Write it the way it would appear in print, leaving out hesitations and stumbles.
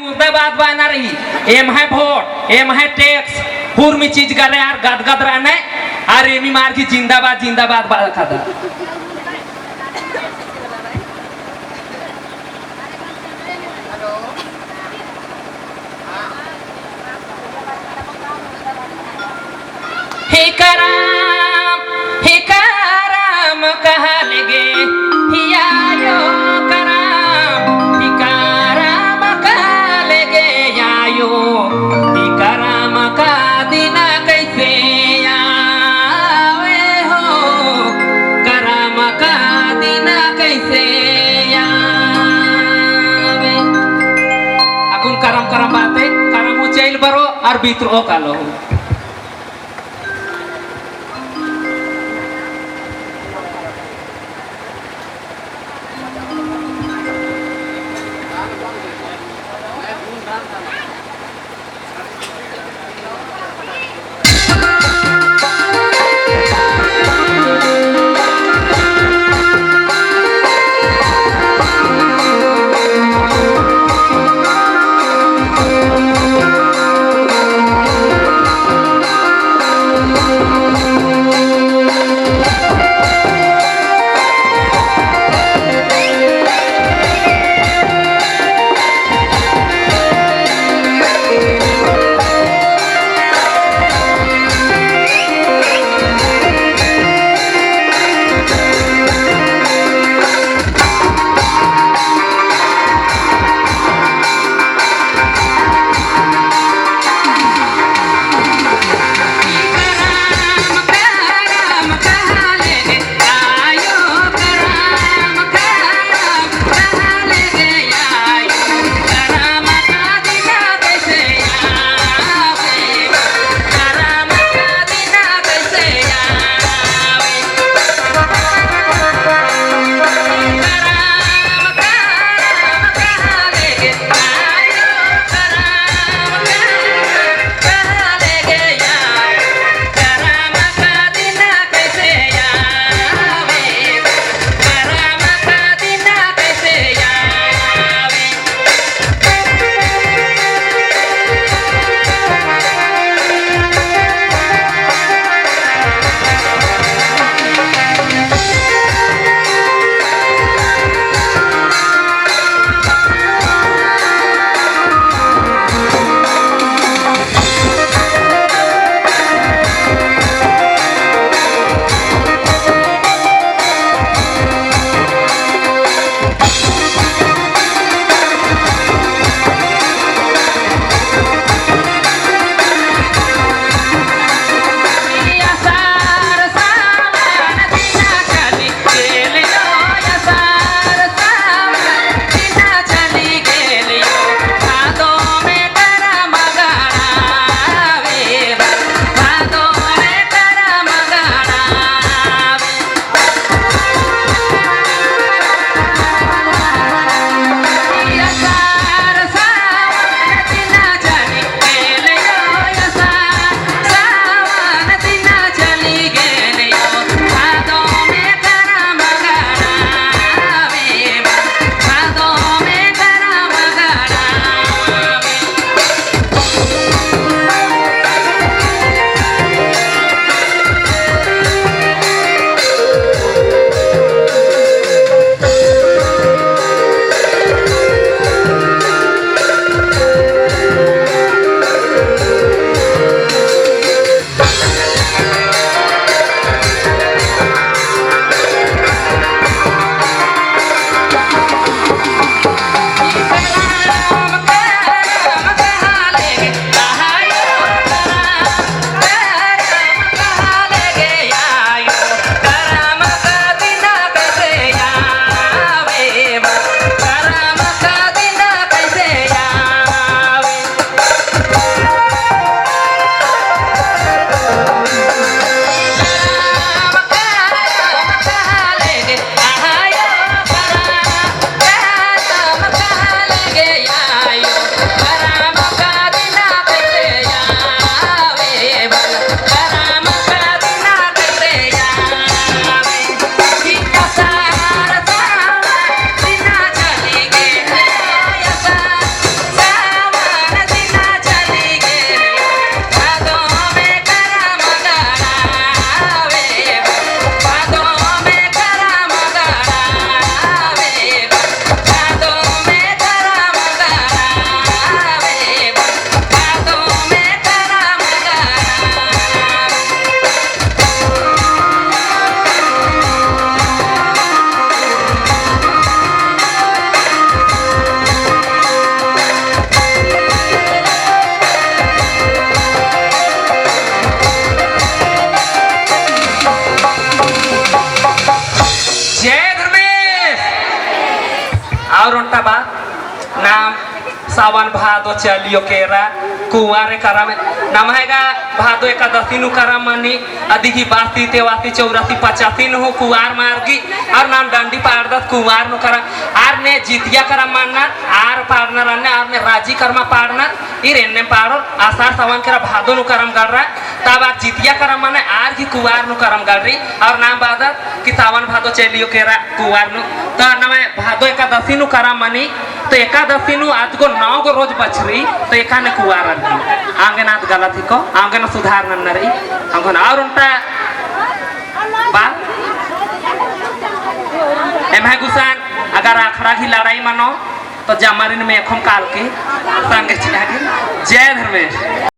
मुर्दाबाद बना रही एम है वोट एम है टैक्स पूर्व में चीज कर रहे यार गदगद रहने और एमी मार की जिंदाबाद जिंदाबाद बात खाता हे कराम कहा लगे हियायो कराम हे कराम कहा लगे यायो हे कराम का दिन कैसे आवे हो कराम का दिन कैसे आवे अकुन करम करम बाते करम उचैल बरो और बित्रो कालो सावन भादो चलियो केरा कुआरे करा में नाम हैगा भादो एकादशी नु करा मनी अधिकी बासी तेवासी चौरासी पचासी नु हो कुआर मार्गी और नाम डंडी पाड़दत कुआर नु करा आर ने जितिया करा मानना आर पाड़ना रन्ने आर ने राजी कर्मा पाड़ना इर एन्ने पाड़ो आसार सावन केरा भादो नु करम गड़ रहा तब आज जितिया करम माने आर की कुआर नु करम गड़ रही और नाम बादत कि सावन भादो चलियो केरा कुआर नु तो नाम भादो एकादशी नु करा मनी तो एकादशी नु आज को 9 गो रोज बचरी तो एका ने कुआर आगे ना गलत ही को आगे ना सुधार न रही हमको ना और उनका बात एम है गुसान अगर आखड़ा की लड़ाई मानो तो जमारिन में एखम काल के संग जय धर्मेश।